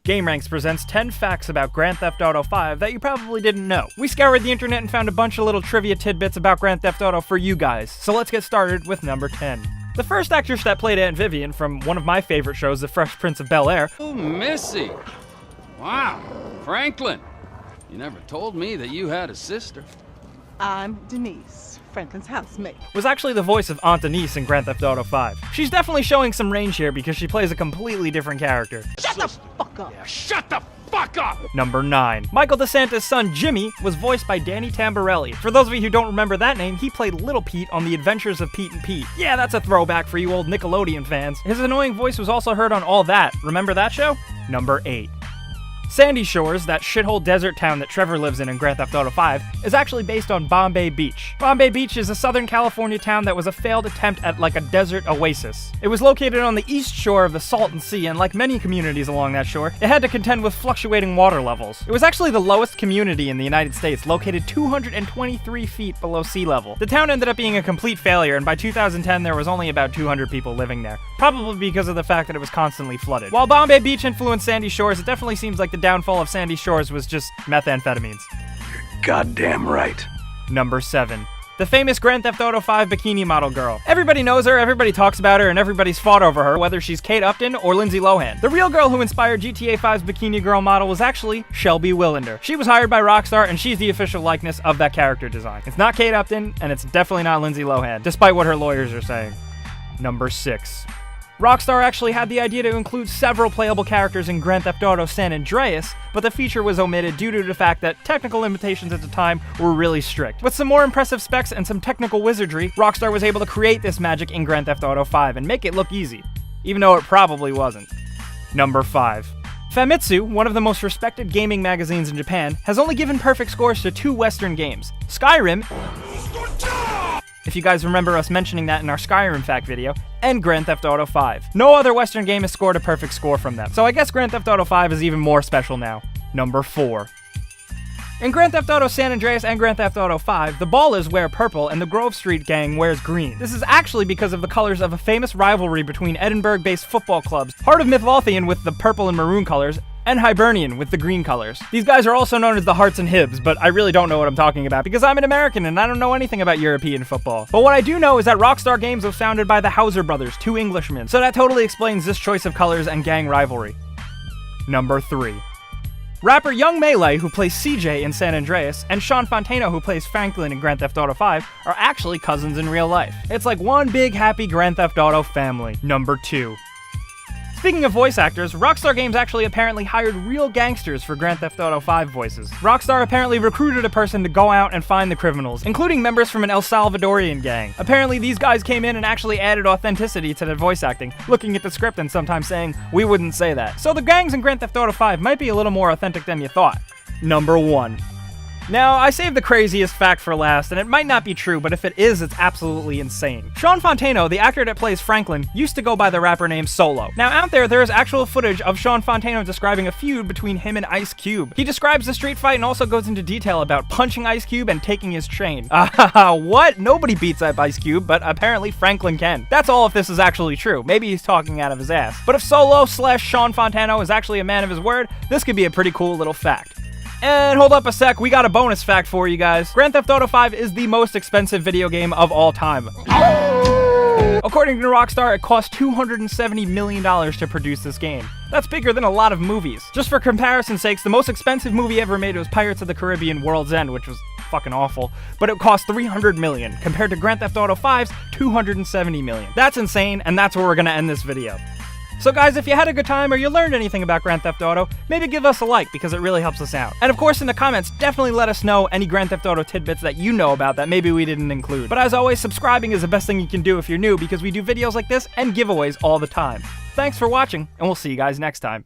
GameRanks presents 10 facts about Grand Theft Auto 5 that you probably didn't know. We scoured the internet and found a bunch of little trivia tidbits about Grand Theft Auto for you guys, so let's get started with number 10. The first actress that played Aunt Vivian from one of my favorite shows, The Fresh Prince of Bel-Air. Oh, Missy. Wow, Franklin. You never told me that you had a sister. I'm Denise, Franklin's housemate. Was actually the voice of Aunt Denise in Grand Theft Auto 5. She's definitely showing some range here because she plays a completely different character. Shut the fuck up! Yeah, shut the fuck up! Number 9. Michael DeSantis' son Jimmy was voiced by Danny Tamborelli. For those of you who don't remember that name, he played Little Pete on The Adventures of Pete and Pete. Yeah, that's a throwback for you old Nickelodeon fans. His annoying voice was also heard on All That. Remember that show? Number 8. Sandy Shores, that shithole desert town that Trevor lives in Grand Theft Auto 5, is actually based on Bombay Beach. Bombay Beach is a Southern California town that was a failed attempt at like a desert oasis. It was located on the east shore of the Salton Sea, and like many communities along that shore, it had to contend with fluctuating water levels. It was actually the lowest community in the United States, located 223 feet below sea level. The town ended up being a complete failure, and by 2010 there was only about 200 people living there, probably because of the fact that it was constantly flooded. While Bombay Beach influenced Sandy Shores, it definitely seems like the downfall of Sandy Shores was just methamphetamines. You're goddamn right. Number 7. The famous Grand Theft Auto 5 bikini model girl. Everybody knows her, everybody talks about her, and everybody's fought over her, whether she's Kate Upton or Lindsay Lohan. The real girl who inspired GTA 5's bikini girl model was actually Shelby Willender. She was hired by Rockstar, and she's the official likeness of that character design. It's not Kate Upton, and it's definitely not Lindsay Lohan, despite what her lawyers are saying. Number 6. Rockstar actually had the idea to include several playable characters in Grand Theft Auto San Andreas, but the feature was omitted due to the fact that technical limitations at the time were really strict. With some more impressive specs and some technical wizardry, Rockstar was able to create this magic in Grand Theft Auto 5 and make it look easy, even though it probably wasn't. Number 5. Famitsu, one of the most respected gaming magazines in Japan, has only given perfect scores to 2 Western games, Skyrim, if you guys remember us mentioning that in our Skyrim fact video, and Grand Theft Auto 5. No other Western game has scored a perfect score from them, so I guess Grand Theft Auto 5 is even more special now. Number 4. In Grand Theft Auto San Andreas and Grand Theft Auto 5, the Ballers wear purple and the Grove Street Gang wears green. This is actually because of the colors of a famous rivalry between Edinburgh-based football clubs, Heart of Midlothian with the purple and maroon colors, and Hibernian with the green colors. These guys are also known as the Hearts and Hibs, but I really don't know what I'm talking about because I'm an American and I don't know anything about European football. But what I do know is that Rockstar Games was founded by the Hauser brothers, 2 Englishmen, so that totally explains this choice of colors and gang rivalry. Number 3. Rapper Young Melee, who plays CJ in San Andreas, and Sean Fontano, who plays Franklin in Grand Theft Auto 5, are actually cousins in real life. It's like one big happy Grand Theft Auto family. Number 2. Speaking of voice actors, Rockstar Games actually apparently hired real gangsters for Grand Theft Auto 5 voices. Rockstar apparently recruited a person to go out and find the criminals, including members from an El Salvadorian gang. Apparently these guys came in and actually added authenticity to their voice acting, looking at the script and sometimes saying, "We wouldn't say that." So the gangs in Grand Theft Auto 5 might be a little more authentic than you thought. Number 1. Now, I saved the craziest fact for last, and it might not be true, but if it is, it's absolutely insane. Sean Fontano, the actor that plays Franklin, used to go by the rapper name Solo. Now, out there is actual footage of Sean Fontano describing a feud between him and Ice Cube. He describes the street fight and also goes into detail about punching Ice Cube and taking his chain. What? Nobody beats up Ice Cube, but apparently Franklin can. That's all if this is actually true. Maybe he's talking out of his ass. But if Solo/Sean Fontano is actually a man of his word, this could be a pretty cool little fact. And hold up a sec, we got a bonus fact for you guys. Grand Theft Auto 5 is the most expensive video game of all time. According to Rockstar, it cost $270 million to produce this game. That's bigger than a lot of movies. Just for comparison's sakes, the most expensive movie ever made was Pirates of the Caribbean: World's End, which was fucking awful, but it cost $300 million, compared to Grand Theft Auto 5's $270 million. That's insane, and that's where we're gonna end this video. So guys, if you had a good time or you learned anything about Grand Theft Auto, maybe give us a like because it really helps us out. And of course in the comments, definitely let us know any Grand Theft Auto tidbits that you know about that maybe we didn't include. But as always, subscribing is the best thing you can do if you're new because we do videos like this and giveaways all the time. Thanks for watching, and we'll see you guys next time.